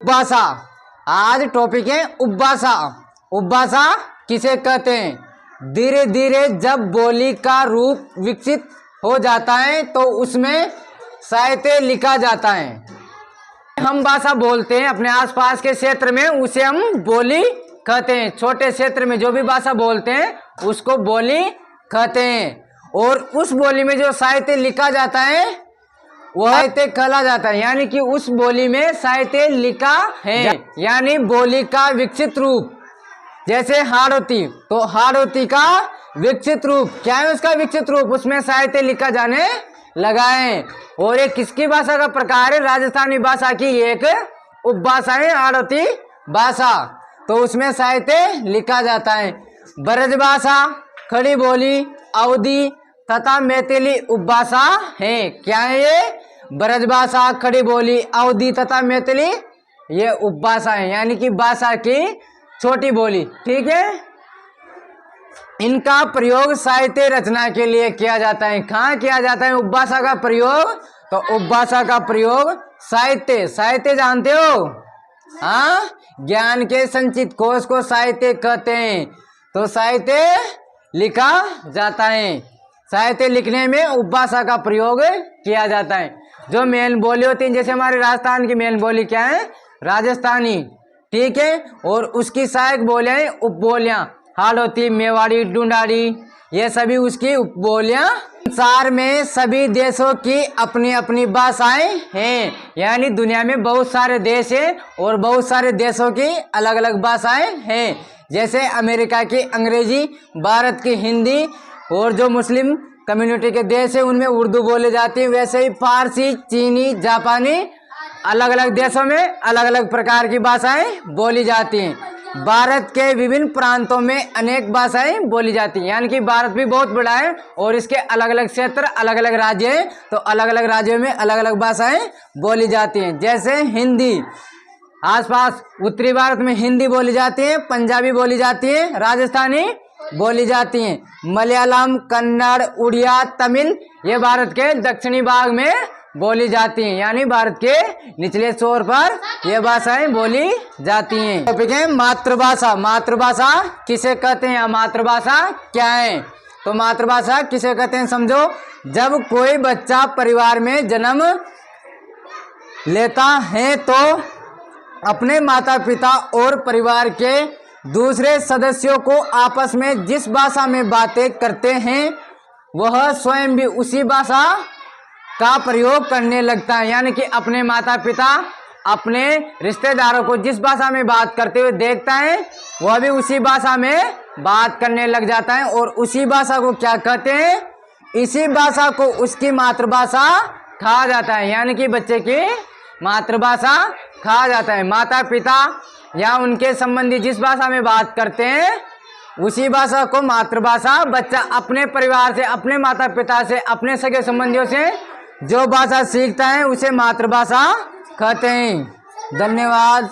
उपभाषा। आज टॉपिक है उपभाषा। उपभाषा किसे कहते हैं? धीरे धीरे जब बोली का रूप विकसित हो जाता है तो उसमें साहित्य लिखा जाता है। हम भाषा बोलते हैं अपने आसपास के क्षेत्र में, उसे हम बोली कहते हैं। छोटे क्षेत्र में जो भी भाषा बोलते हैं उसको बोली कहते हैं। और उस बोली में जो साहित्य लिखा जाता है वह साहित्य कहला जाता है। यानी कि उस बोली में साहित्य लिखा है, यानी बोली का विकसित रूप। जैसे हाड़ौती, तो हाड़ौती का विकसित रूप क्या है? उसका विकसित रूप, उसमें साहित्य लिखा जाने लगा है। और ये किसकी भाषा का प्रकार है? राजस्थानी भाषा की एक उपभाषा है हाड़ौती भाषा, तो उसमें साहित्य लिखा जाता है। ब्रज भाषा, खड़ी बोली, अवधी तथा मैथिली उपभाषा है। क्या है ये? ब्रज भाषा, खड़ी बोली, अवधी तथा मैथिली ये उपभाषा है, यानी कि भाषा की छोटी बोली। ठीक है, इनका प्रयोग साहित्य रचना के लिए किया जाता है। कहाँ किया जाता है उपभाषा का प्रयोग? तो उपभाषा का प्रयोग साहित्य, साहित्य जानते हो? हाँ, ज्ञान के संचित कोश को साहित्य कहते हैं। तो साहित्य लिखा जाता है, साहित्य लिखने में उपभाषा का प्रयोग किया जाता है। जो मेन बोली होती है, जैसे हमारे राजस्थान की मेन बोली क्या है? राजस्थानी। ठीक है, और उसकी सहायक बोलियां उपबोलियां, हाड़ौती, मेवाड़ी, ढूंढाड़ी, ये सभी उसकी उपबोलियां। संसार में सभी देशों की अपनी अपनी भाषाएं हैं, यानी दुनिया में बहुत सारे देश हैं और बहुत सारे देशों की अलग अलग भाषाएं हैं। जैसे अमेरिका की अंग्रेजी, भारत की हिंदी, और जो मुस्लिम कम्युनिटी के देश है उनमें उर्दू बोली जाती है। वैसे ही फारसी, चीनी, जापानी, अलग अलग देशों में अलग अलग प्रकार की भाषाएं बोली जाती हैं। भारत के विभिन्न प्रांतों में अनेक भाषाएं बोली जाती हैं, यानी कि भारत भी बहुत बड़ा है और इसके अलग अलग क्षेत्र, अलग अलग राज्य हैं, तो अलग अलग राज्यों में अलग अलग भाषाएं बोली जाती हैं। जैसे हिंदी, आसपास उत्तरी भारत में हिंदी बोली जाती है, पंजाबी बोली जाती है, राजस्थानी बोली जाती हैं, मलयालम, कन्नड़, उड़िया, तमिल ये भारत के दक्षिणी भाग में बोली जाती हैं, यानी भारत के निचले छोर पर ये भाषाएं बोली जाती हैं। टॉपिक है मातृभाषा। मातृभाषा किसे कहते हैं? मातृभाषा क्या है? तो मातृभाषा किसे कहते हैं समझो। जब कोई बच्चा परिवार में जन्म लेता है तो अपने माता पिता और परिवार के दूसरे सदस्यों को आपस में जिस भाषा में बातें करते हैं वह स्वयं भी उसी भाषा का प्रयोग करने लगता है। यानी कि अपने माता पिता अपने रिश्तेदारों को जिस भाषा में बात करते हुए देखता है वह भी उसी भाषा में बात करने लग जाता है। और उसी भाषा को क्या कहते हैं? इसी भाषा को उसकी मातृभाषा कहा जाता है, यानी कि बच्चे की मातृभाषा कहा जाता है। माता पिता या उनके संबंधी जिस भाषा में बात करते हैं उसी भाषा को मातृभाषा। बच्चा अपने परिवार से, अपने माता पिता से, अपने सगे संबंधियों से जो भाषा सीखता है उसे मातृभाषा कहते हैं। धन्यवाद।